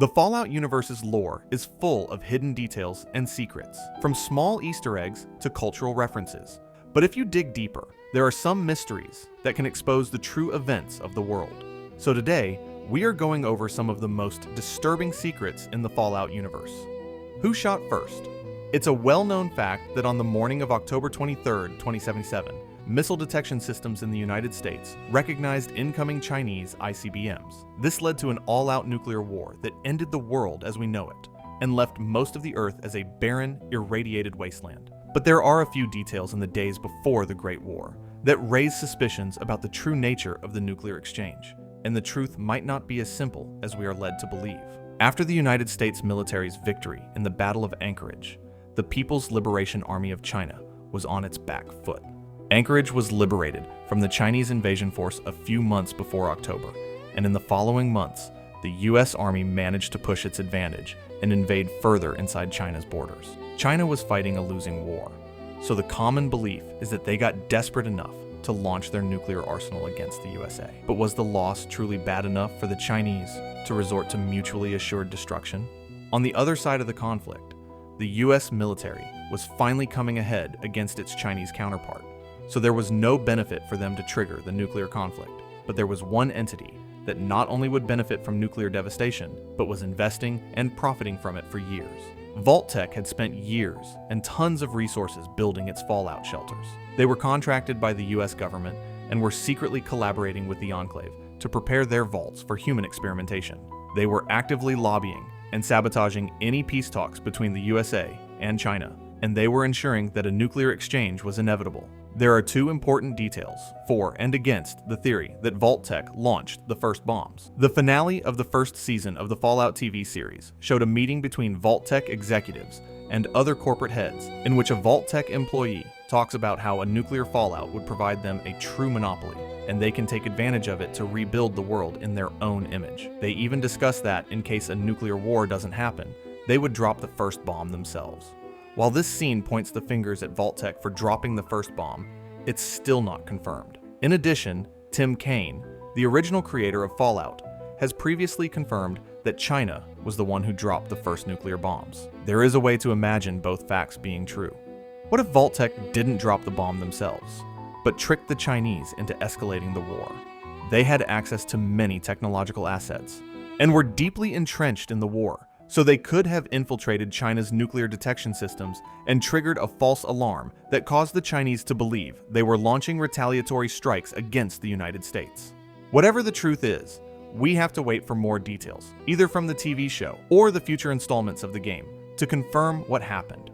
The Fallout universe's lore is full of hidden details and secrets, from small Easter eggs to cultural references. But if you dig deeper, there are some mysteries that can expose the true events of the world. So today, we are going over some of the most disturbing secrets in the Fallout universe. Who shot first? It's a well-known fact that on the morning of October 23, 2077, missile detection systems in the United States recognized incoming Chinese ICBMs. This led to an all-out nuclear war that ended the world as we know it, and left most of the Earth as a barren, irradiated wasteland. But there are a few details in the days before the Great War that raise suspicions about the true nature of the nuclear exchange, and the truth might not be as simple as we are led to believe. After the United States military's victory in the Battle of Anchorage, the People's Liberation Army of China was on its back foot. Anchorage was liberated from the Chinese invasion force a few months before October, and in the following months, the US Army managed to push its advantage and invade further inside China's borders. China was fighting a losing war, so the common belief is that they got desperate enough to launch their nuclear arsenal against the USA. But was the loss truly bad enough for the Chinese to resort to mutually assured destruction? On the other side of the conflict, the US military was finally coming ahead against its Chinese counterpart. So there was no benefit for them to trigger the nuclear conflict. But there was one entity that not only would benefit from nuclear devastation, but was investing and profiting from it for years. Vault-Tec had spent years and tons of resources building its Fallout shelters. They were contracted by the US government and were secretly collaborating with the Enclave to prepare their vaults for human experimentation. They were actively lobbying and sabotaging any peace talks between the USA and China, and they were ensuring that a nuclear exchange was inevitable. There are two important details for and against the theory that Vault-Tec launched the first bombs. The finale of the first season of the Fallout TV series showed a meeting between Vault-Tec executives and other corporate heads in which a Vault-Tec employee talks about how a nuclear fallout would provide them a true monopoly, and they can take advantage of it to rebuild the world in their own image. They even discuss that in case a nuclear war doesn't happen, they would drop the first bomb themselves. While this scene points the fingers at Vault-Tec for dropping the first bomb, it's still not confirmed. In addition, Tim Kaine, the original creator of Fallout, has previously confirmed that China was the one who dropped the first nuclear bombs. There is a way to imagine both facts being true. What if Vault-Tec didn't drop the bomb themselves, but tricked the Chinese into escalating the war? They had access to many technological assets, and were deeply entrenched in the war, so they could have infiltrated China's nuclear detection systems and triggered a false alarm that caused the Chinese to believe they were launching retaliatory strikes against the United States. Whatever the truth is, we have to wait for more details, either from the TV show or the future installments of the game, to confirm what happened.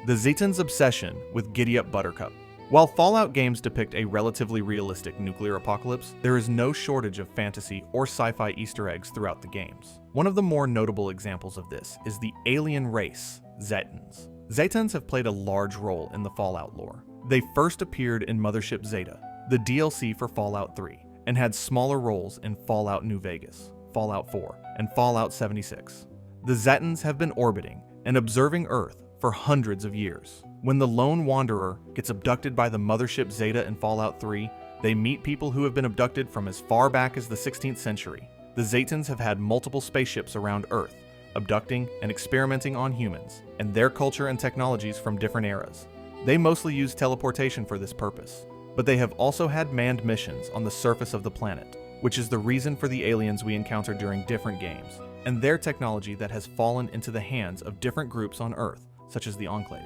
The Zetans' obsession with Giddy-Up Buttercup. While Fallout games depict a relatively realistic nuclear apocalypse, there is no shortage of fantasy or sci-fi Easter eggs throughout the games. One of the more notable examples of this is the alien race, Zetans. Zetans have played a large role in the Fallout lore. They first appeared in Mothership Zeta, the DLC for Fallout 3, and had smaller roles in Fallout New Vegas, Fallout 4, and Fallout 76. The Zetans have been orbiting and observing Earth for hundreds of years. When the Lone Wanderer gets abducted by the Mothership Zeta in Fallout 3, they meet people who have been abducted from as far back as the 16th century. The Zetans have had multiple spaceships around Earth, abducting and experimenting on humans, and their culture and technologies from different eras. They mostly use teleportation for this purpose, but they have also had manned missions on the surface of the planet, which is the reason for the aliens we encounter during different games, and their technology that has fallen into the hands of different groups on Earth, such as the Enclave.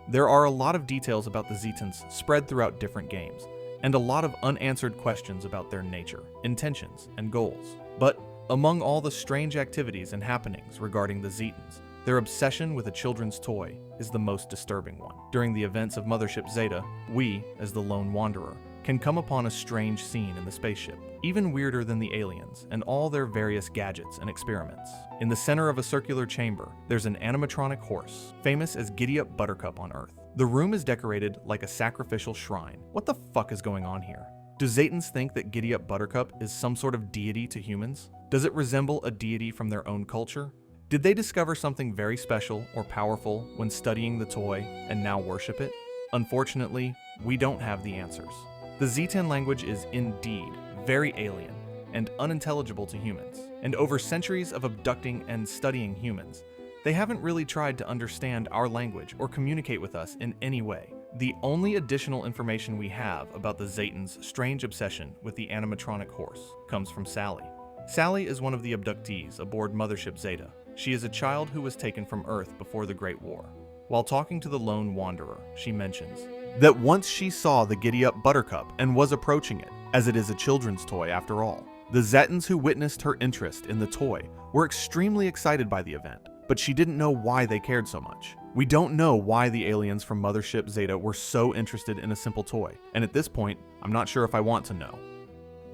There are a lot of details about the Zetans spread throughout different games, and a lot of unanswered questions about their nature, intentions, and goals. But among all the strange activities and happenings regarding the Zetans, their obsession with a children's toy is the most disturbing one. During the events of Mothership Zeta, we, as the Lone Wanderer, can come upon a strange scene in the spaceship, even weirder than the aliens and all their various gadgets and experiments. In the center of a circular chamber, there's an animatronic horse, famous as Giddy-Up Buttercup on Earth. The room is decorated like a sacrificial shrine. What the fuck is going on here? Do Zetans think that Giddy-Up Buttercup is some sort of deity to humans? Does it resemble a deity from their own culture? Did they discover something very special or powerful when studying the toy and now worship it? Unfortunately, we don't have the answers. The Zetan language is indeed very alien and unintelligible to humans. and over centuries of abducting and studying humans, they haven't really tried to understand our language or communicate with us in any way. The only additional information we have about the Zetans' strange obsession with the animatronic horse comes from Sally. Sally is one of the abductees aboard Mothership Zeta. She is a child who was taken from Earth before the Great War. While talking to the lone wanderer, she mentions that once she saw the giddy-up Buttercup and was approaching it, as it is a children's toy after all. The Zetans who witnessed her interest in the toy were extremely excited by the event, but she didn't know why they cared so much. We don't know why the aliens from Mothership Zeta were so interested in a simple toy, and at this point, I'm not sure if I want to know.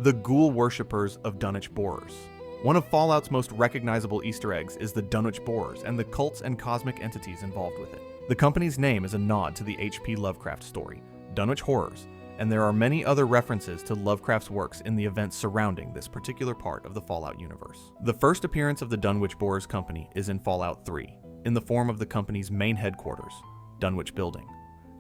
The Ghoul Worshippers of Dunwich Borers. One of Fallout's most recognizable Easter eggs is the Dunwich Borers and the cults and cosmic entities involved with it. The company's name is a nod to the H.P. Lovecraft story, Dunwich Horrors, and there are many other references to Lovecraft's works in the events surrounding this particular part of the Fallout universe. The first appearance of the Dunwich Borers Company is in Fallout 3, in the form of the company's main headquarters, Dunwich Building.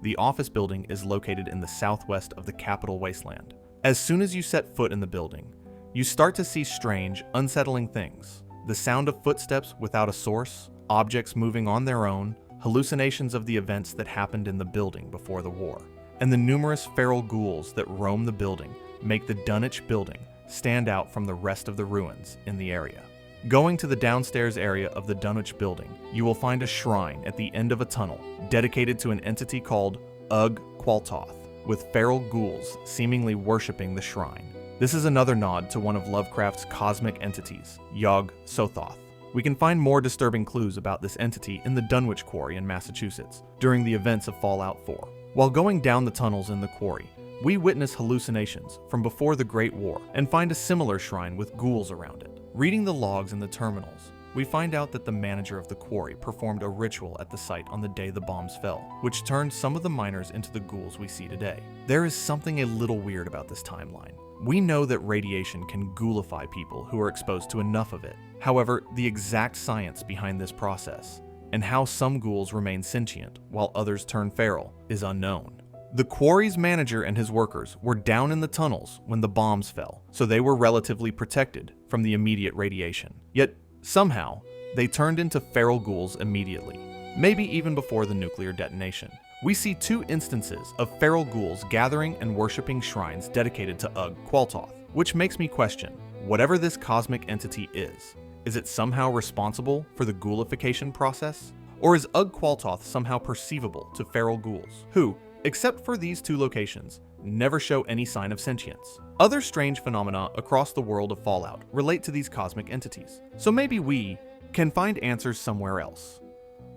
The office building is located in the southwest of the Capital Wasteland. As soon as you set foot in the building, you start to see strange, unsettling things. The sound of footsteps without a source, objects moving on their own, hallucinations of the events that happened in the building before the war, and the numerous feral ghouls that roam the building make the Dunwich Building stand out from the rest of the ruins in the area. Going to the downstairs area of the Dunwich Building, you will find a shrine at the end of a tunnel dedicated to an entity called Ugg Qualtoth, with feral ghouls seemingly worshipping the shrine. This is another nod to one of Lovecraft's cosmic entities, Yog Sothoth. We can find more disturbing clues about this entity in the Dunwich Quarry in Massachusetts during the events of Fallout 4. While going down the tunnels in the quarry, we witness hallucinations from before the Great War and find a similar shrine with ghouls around it. Reading the logs in the terminals, we find out that the manager of the quarry performed a ritual at the site on the day the bombs fell, which turned some of the miners into the ghouls we see today. There is something a little weird about this timeline. We know that radiation can ghoulify people who are exposed to enough of it. However, the exact science behind this process, and how some ghouls remain sentient while others turn feral, is unknown. The quarry's manager and his workers were down in the tunnels when the bombs fell, so they were relatively protected from the immediate radiation. Yet, somehow, they turned into feral ghouls immediately, maybe even before the nuclear detonation. We see two instances of feral ghouls gathering and worshipping shrines dedicated to Ugg Qualtoth, which makes me question, whatever this cosmic entity is it somehow responsible for the ghoulification process? Or is Ugg Qualtoth somehow perceivable to feral ghouls, who, except for these two locations, never show any sign of sentience? Other strange phenomena across the world of Fallout relate to these cosmic entities, so maybe we can find answers somewhere else.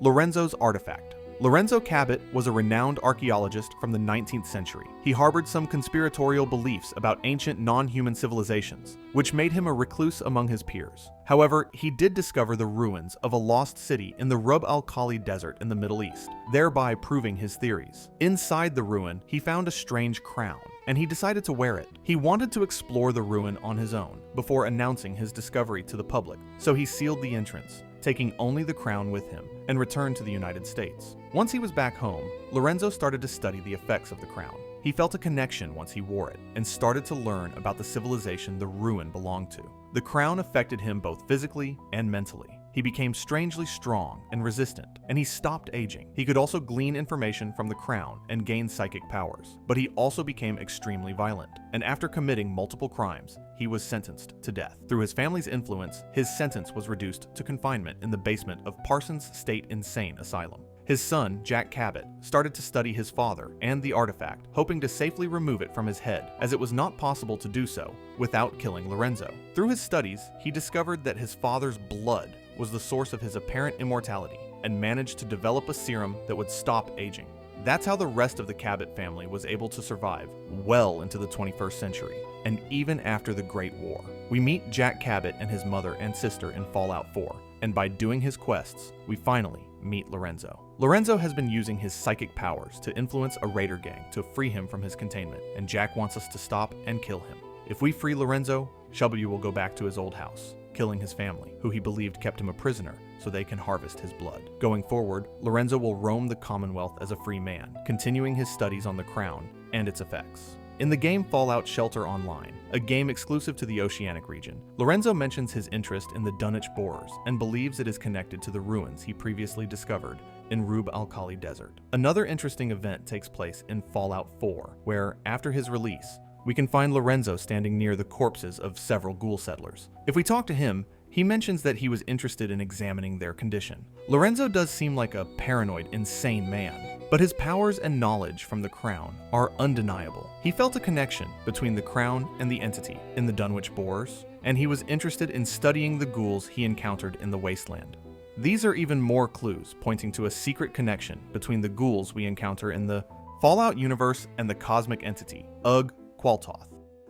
Lorenzo's artifact. Lorenzo Cabot was a renowned archaeologist from the 19th century. He harbored some conspiratorial beliefs about ancient non-human civilizations, which made him a recluse among his peers. However, he did discover the ruins of a lost city in the Rub al-Khali Desert in the Middle East, thereby proving his theories. Inside the ruin, he found a strange crown, and he decided to wear it. He wanted to explore the ruin on his own before announcing his discovery to the public, so he sealed the entrance, taking only the crown with him, and returned to the United States. Once he was back home, Lorenzo started to study the effects of the crown. He felt a connection once he wore it, and started to learn about the civilization the ruin belonged to. The crown affected him both physically and mentally. He became strangely strong and resistant, and he stopped aging. He could also glean information from the crown and gain psychic powers, but he also became extremely violent, and after committing multiple crimes, he was sentenced to death. Through his family's influence, his sentence was reduced to confinement in the basement of Parsons State Insane Asylum. His son, Jack Cabot, started to study his father and the artifact, hoping to safely remove it from his head, as it was not possible to do so without killing Lorenzo. Through his studies, he discovered that his father's blood was the source of his apparent immortality, and managed to develop a serum that would stop aging. That's how the rest of the Cabot family was able to survive well into the 21st century, and even after the Great War. We meet Jack Cabot and his mother and sister in Fallout 4, and by doing his quests, we finally meet Lorenzo. Lorenzo has been using his psychic powers to influence a raider gang to free him from his containment, and Jack wants us to stop and kill him. If we free Lorenzo, Shelby will go back to his old house, killing his family, who he believed kept him a prisoner so they can harvest his blood. Going forward, Lorenzo will roam the Commonwealth as a free man, continuing his studies on the crown and its effects. In the game Fallout Shelter Online, a game exclusive to the Oceanic region, Lorenzo mentions his interest in the Dunwich Borers and believes it is connected to the ruins he previously discovered in Rub al Khali Desert. Another interesting event takes place in Fallout 4, where, after his release, we can find Lorenzo standing near the corpses of several ghoul settlers. If we talk to him, he mentions that he was interested in examining their condition. Lorenzo does seem like a paranoid, insane man, but his powers and knowledge from the Crown are undeniable. He felt a connection between the Crown and the entity in the Dunwich Borers, and he was interested in studying the ghouls he encountered in the Wasteland. These are even more clues pointing to a secret connection between the ghouls we encounter in the Fallout universe and the cosmic entity, Ugg Qualtoth,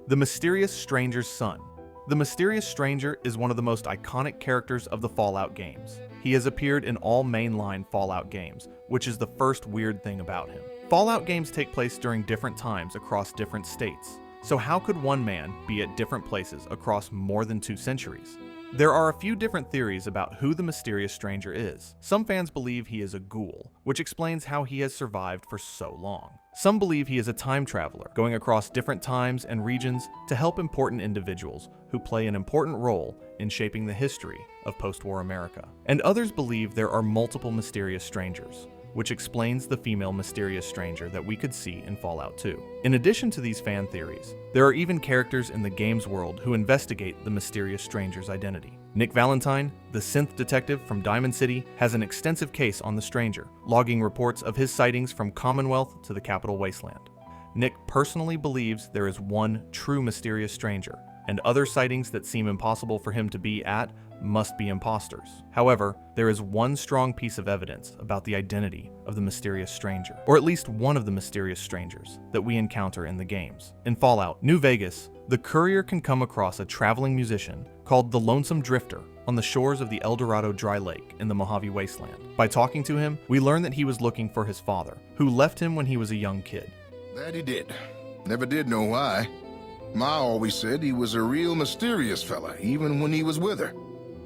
the mysterious stranger's son. The Mysterious Stranger is one of the most iconic characters of the Fallout games. He has appeared in all mainline Fallout games, which is the first weird thing about him. Fallout games take place during different times across different states, so how could one man be at different places across more than 2 centuries? There are a few different theories about who the Mysterious Stranger is. Some fans believe he is a ghoul, which explains how he has survived for so long. Some believe he is a time traveler, going across different times and regions to help important individuals who play an important role in shaping the history of post-war America. And others believe there are multiple Mysterious Strangers, which explains the female Mysterious Stranger that we could see in Fallout 2. In addition to these fan theories, there are even characters in the game's world who investigate the Mysterious Stranger's identity. Nick Valentine, the synth detective from Diamond City, has an extensive case on the Stranger, logging reports of his sightings from Commonwealth to the Capital Wasteland. Nick personally believes there is one true Mysterious Stranger, and other sightings that seem impossible for him to be at must be imposters. However, there is one strong piece of evidence about the identity of the Mysterious Stranger, or at least one of the Mysterious Strangers that we encounter in the games. In Fallout New Vegas, the courier can come across a traveling musician called the Lonesome Drifter on the shores of the El Dorado Dry Lake in the Mojave Wasteland. By talking to him, we learn that he was looking for his father, who left him when he was a young kid. That he did. Never did know why. Ma always said he was a real mysterious fella, even when he was with her.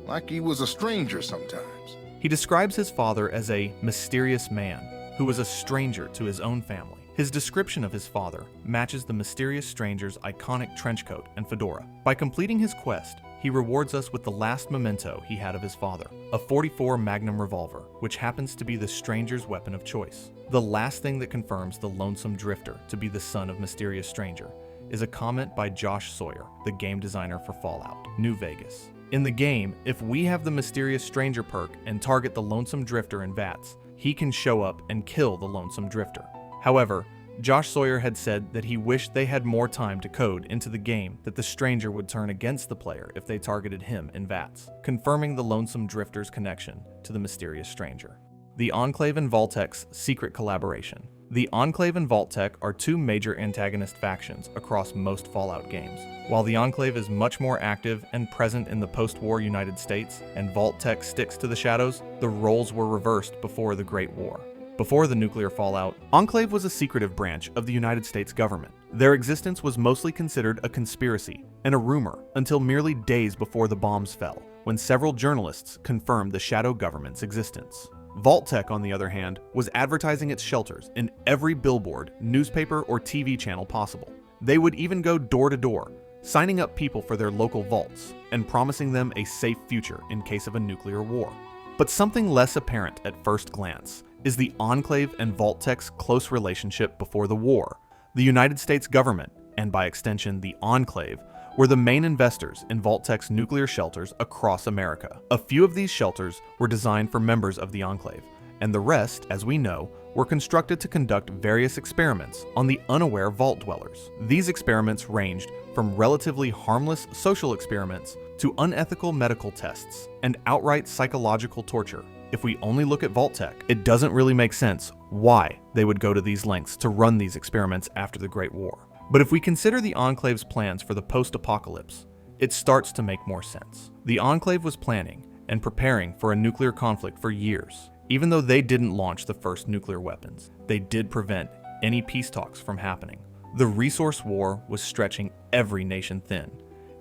Like he was a stranger sometimes. He describes his father as a mysterious man who was a stranger to his own family. His description of his father matches the Mysterious Stranger's iconic trench coat and fedora. By completing his quest, he rewards us with the last memento he had of his father, a .44 Magnum revolver, which happens to be the Stranger's weapon of choice. The last thing that confirms the Lonesome Drifter to be the son of Mysterious Stranger is a comment by Josh Sawyer, the game designer for Fallout New Vegas. In the game, if we have the Mysterious Stranger perk and target the Lonesome Drifter in VATS, he can show up and kill the Lonesome Drifter. However, Josh Sawyer had said that he wished they had more time to code into the game that the Stranger would turn against the player if they targeted him in VATS, confirming the Lonesome Drifter's connection to the Mysterious Stranger. The Enclave and Vault-Tec's secret collaboration. The Enclave and Vault-Tec are 2 major antagonist factions across most Fallout games. While the Enclave is much more active and present in the post-war United States, and Vault-Tec sticks to the shadows, the roles were reversed before the Great War. Before the nuclear fallout, Enclave was a secretive branch of the United States government. Their existence was mostly considered a conspiracy and a rumor until merely days before the bombs fell, when several journalists confirmed the shadow government's existence. Vault-Tec, on the other hand, was advertising its shelters in every billboard, newspaper, or TV channel possible. They would even go door to door, signing up people for their local vaults and promising them a safe future in case of a nuclear war. But something less apparent at first glance is the Enclave and Vault-Tec's close relationship before the war. The United States government, and by extension the Enclave, were the main investors in Vault-Tec's nuclear shelters across America. A few of these shelters were designed for members of the Enclave, and the rest, as we know, were constructed to conduct various experiments on the unaware vault dwellers. These experiments ranged from relatively harmless social experiments to unethical medical tests and outright psychological torture. If we only look at Vault-Tec, it doesn't really make sense why they would go to these lengths to run these experiments after the Great War. But if we consider the Enclave's plans for the post-apocalypse, it starts to make more sense. The Enclave was planning and preparing for a nuclear conflict for years. Even though they didn't launch the first nuclear weapons, they did prevent any peace talks from happening. The resource war was stretching every nation thin,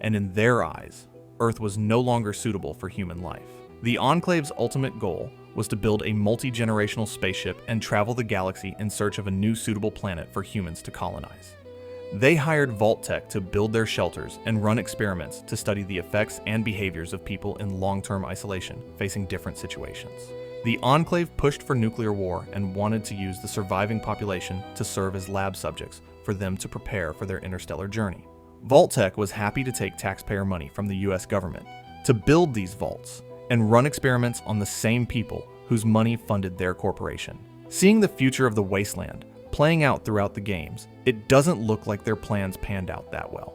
and in their eyes, Earth was no longer suitable for human life. The Enclave's ultimate goal was to build a multi-generational spaceship and travel the galaxy in search of a new suitable planet for humans to colonize. They hired Vault-Tec to build their shelters and run experiments to study the effects and behaviors of people in long-term isolation, facing different situations. The Enclave pushed for nuclear war and wanted to use the surviving population to serve as lab subjects for them to prepare for their interstellar journey. Vault-Tec was happy to take taxpayer money from the US government to build these vaults and run experiments on the same people whose money funded their corporation. Seeing the future of the wasteland playing out throughout the games, it doesn't look like their plans panned out that well.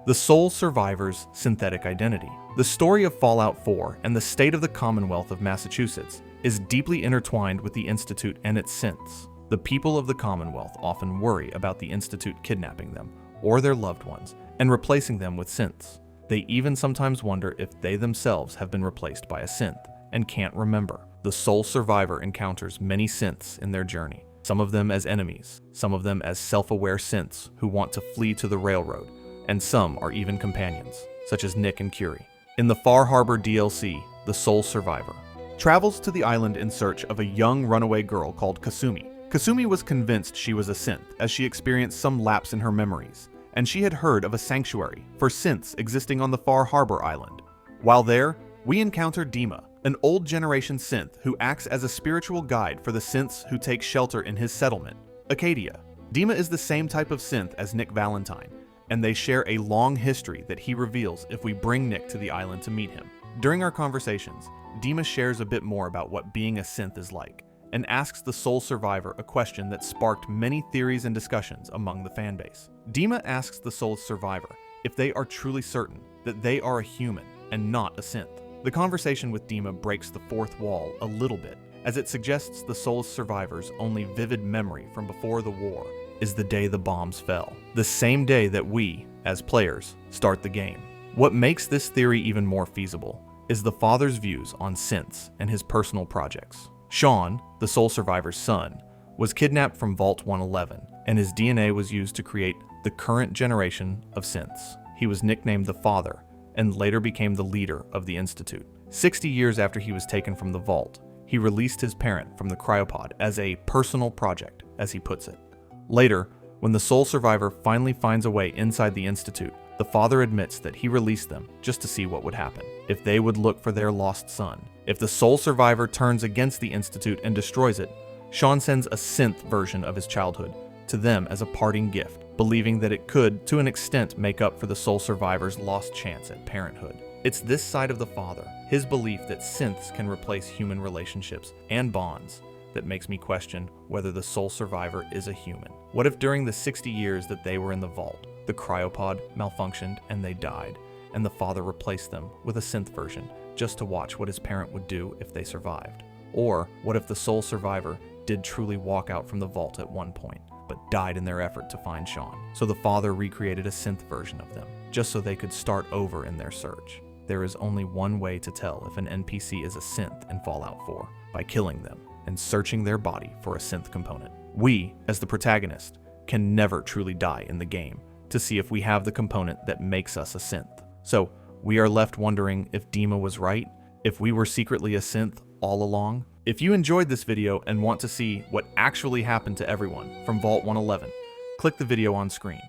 The sole survivor's synthetic identity. The story of Fallout 4 and the state of the Commonwealth of Massachusetts is deeply intertwined with the Institute and its synths. The people of the Commonwealth often worry about the Institute kidnapping them or their loved ones and replacing them with synths. They even sometimes wonder if they themselves have been replaced by a synth and can't remember. The sole survivor encounters many synths in their journey, some of them as enemies, some of them as self-aware synths who want to flee to the railroad, and some are even companions, such as Nick and Curie. In the Far Harbor DLC, the sole survivor travels to the island in search of a young runaway girl called Kasumi. Kasumi was convinced she was a synth as she experienced some lapse in her memories, and she had heard of a sanctuary for synths existing on the Far Harbor island. While there, we encounter Dima, an old generation synth who acts as a spiritual guide for the synths who take shelter in his settlement, Acadia. Dima is the same type of synth as Nick Valentine, and they share a long history that he reveals if we bring Nick to the island to meet him. During our conversations, Dima shares a bit more about what being a synth is like, and asks the sole survivor a question that sparked many theories and discussions among the fanbase. Dima asks the sole survivor if they are truly certain that they are a human and not a synth. The conversation with Dima breaks the fourth wall a little bit, as it suggests the sole survivor's only vivid memory from before the war is the day the bombs fell, the same day that we, as players, start the game. What makes this theory even more feasible is the father's views on synths and his personal projects. Sean, the sole survivor's son, was kidnapped from Vault 111, and his DNA was used to create the current generation of synths. He was nicknamed the Father, and later became the leader of the Institute. 60 years after he was taken from the vault, he released his parent from the cryopod as a personal project, as he puts it. Later, when the sole survivor finally finds a way inside the Institute, the father admits that he released them just to see what would happen, if they would look for their lost son. If the sole survivor turns against the Institute and destroys it, Sean sends a synth version of his childhood to them as a parting gift, believing that it could, to an extent, make up for the sole survivor's lost chance at parenthood. It's this side of the father, his belief that synths can replace human relationships and bonds, that makes me question whether the sole survivor is a human. What if during the 60 years that they were in the vault, the cryopod malfunctioned and they died, and the father replaced them with a synth version just to watch what his parent would do if they survived? Or what if the sole survivor did truly walk out from the vault at one point, but died in their effort to find Sean, so the father recreated a synth version of them, just so they could start over in their search? There is only one way to tell if an NPC is a synth in Fallout 4, by killing them and searching their body for a synth component. We, as the protagonist, can never truly die in the game to see if we have the component that makes us a synth. So, we are left wondering if Dima was right, if we were secretly a synth all along. If you enjoyed this video and want to see what actually happened to everyone from Vault 111, click the video on screen.